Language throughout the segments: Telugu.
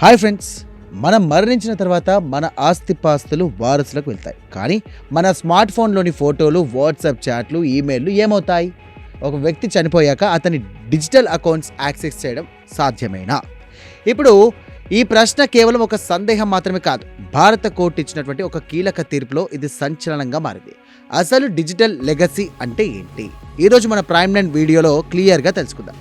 హాయ్ ఫ్రెండ్స్, మనం మరణించిన తర్వాత మన ఆస్తిపాస్తులు వారసులకు వెళ్తాయి. కానీ మన స్మార్ట్ ఫోన్లోని ఫోటోలు, వాట్సాప్ చాట్లు, ఈమెయిల్లు ఏమవుతాయి? ఒక వ్యక్తి చనిపోయాక అతని డిజిటల్ అకౌంట్స్ యాక్సెస్ చేయడం సాధ్యమేనా? ఇప్పుడు ఈ ప్రశ్న కేవలం ఒక సందేహం మాత్రమే కాదు. భారత కోర్టు ఇచ్చినటువంటి ఒక కీలక తీర్పులో ఇది సంచలనంగా మారింది. అసలు డిజిటల్ లెగసీ అంటే ఏంటి? ఈరోజు మన ప్రైమ్ నైన్ వీడియోలో క్లియర్గా తెలుసుకుందాం.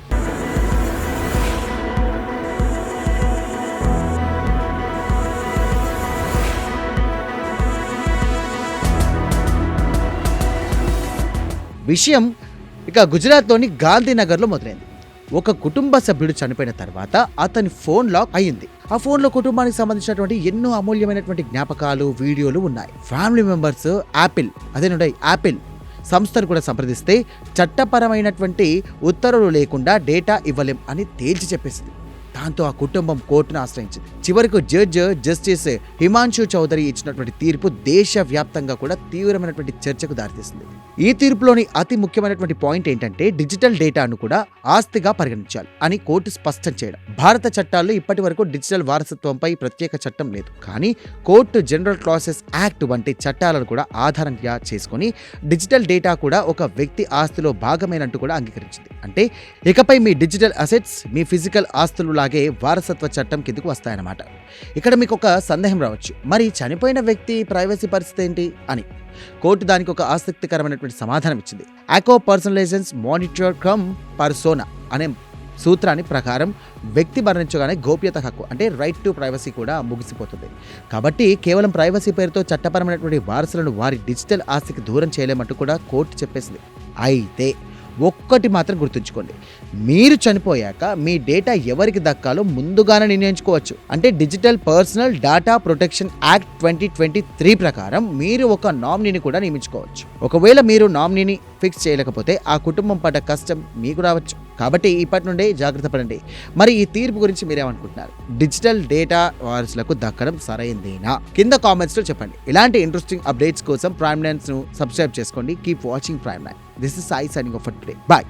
విషయం ఇక గుజరాత్లోని గాంధీనగర్లో మొదలైంది. ఒక కుటుంబ సభ్యుడు చనిపోయిన తర్వాత అతని ఫోన్ లాక్ అయ్యింది. ఆ ఫోన్లో కుటుంబానికి సంబంధించినటువంటి ఎన్నో అమూల్యమైనటువంటి జ్ఞాపకాలు, వీడియోలు ఉన్నాయి. ఫ్యామిలీ మెంబర్స్ యాపిల్ సంస్థను కూడా సంప్రదిస్తే చట్టపరమైనటువంటి ఉత్తర్వులు లేకుండా డేటా ఇవ్వలేం అని తేల్చి చెప్పేసింది. దాంతో ఆ కుటుంబం కోర్టును ఆశ్రయించింది. చివరకు జస్టిస్ హిమాంశు చౌదరి ఇచ్చినటువంటి తీర్పు దేశవ్యాప్తంగా కూడా తీవ్రమైనటువంటి చర్చకు దారితీసింది. ఈ తీర్పులోని అతి ముఖ్యమైనటువంటి పాయింట్ ఏంటంటే డిజిటల్ డేటాను కూడా ఆస్తిగా పరిగణించాలి అని కోర్టు స్పష్టం చేయడం. భారత చట్టాల్లో ఇప్పటి వరకు డిజిటల్ వారసత్వంపై ప్రత్యేక చట్టం లేదు. కానీ కోర్టు జనరల్ క్లాసెస్ యాక్ట్ వంటి చట్టాలను కూడా ఆధారంగా చేసుకుని డిజిటల్ డేటా కూడా ఒక వ్యక్తి ఆస్తిలో భాగమేనంటూ కూడా అంగీకరించింది. అంటే ఇకపై మీ డిజిటల్ అసెట్స్ మీ ఫిజికల్ ఆస్తులు లాగే వారసత్వ చట్టం కిందకు వస్తాయన్నమాట. ఇక్కడ మీకు ఒక సందేహం రావచ్చు, మరి చనిపోయిన వ్యక్తి ప్రైవసీ పరిస్థితి ఏంటి అని. కోర్టు దానికి ఒక ఆసక్తికరమైనటువంటి సమాధానం ఇచ్చింది. ఆకో పర్సనలైజేషన్స్ మానిటర్ కమ్ పర్సోనా అనే సూత్రాన్ని ప్రకారం వ్యక్తి మరణించగానే గోప్యత హక్కు అంటే రైట్ టు ప్రైవసీ కూడా ముగిసిపోతుంది. కాబట్టి కేవలం ప్రైవసీ పేరుతో చట్టపరమైనటువంటి వారసులను వారి డిజిటల్ ఆస్తికి దూరం చేయలేమంటూ కూడా కోర్టు చెప్పేసింది. అయితే ఒక్కటి మాత్రం గుర్తుంచుకోండి, మీరు చనిపోయాక మీ డేటా ఎవరికి దక్కాలో ముందుగానే నిర్ణయించుకోవచ్చు. అంటే digital personal data protection act 2023 ప్రకారం మీరు ఒక నామినీని కూడా నియమించుకోవచ్చు. ఒకవేళ మీరు నామినీని ఫిక్స్ చేయలేకపోతే ఆ కుటుంబం పడ్డ కష్టం మీకు రావచ్చు. కాబట్టి ఇప్పటి నుండే జాగ్రత్త పడండి. మరి ఈ తీర్పు గురించి మీరేమనుకుంటున్నారు? డిజిటల్ డేటా వారసులకు దక్కడం సరైందేనా? కింద కామెంట్స్లో చెప్పండి. ఇలాంటి ఇంట్రెస్టింగ్ అప్డేట్స్ కోసం ప్రైమ్ నైన్స్ ను సబ్స్క్రైబ్ చేసుకోండి. Keep watching prime nine. This is Sai signing off for today. Bye.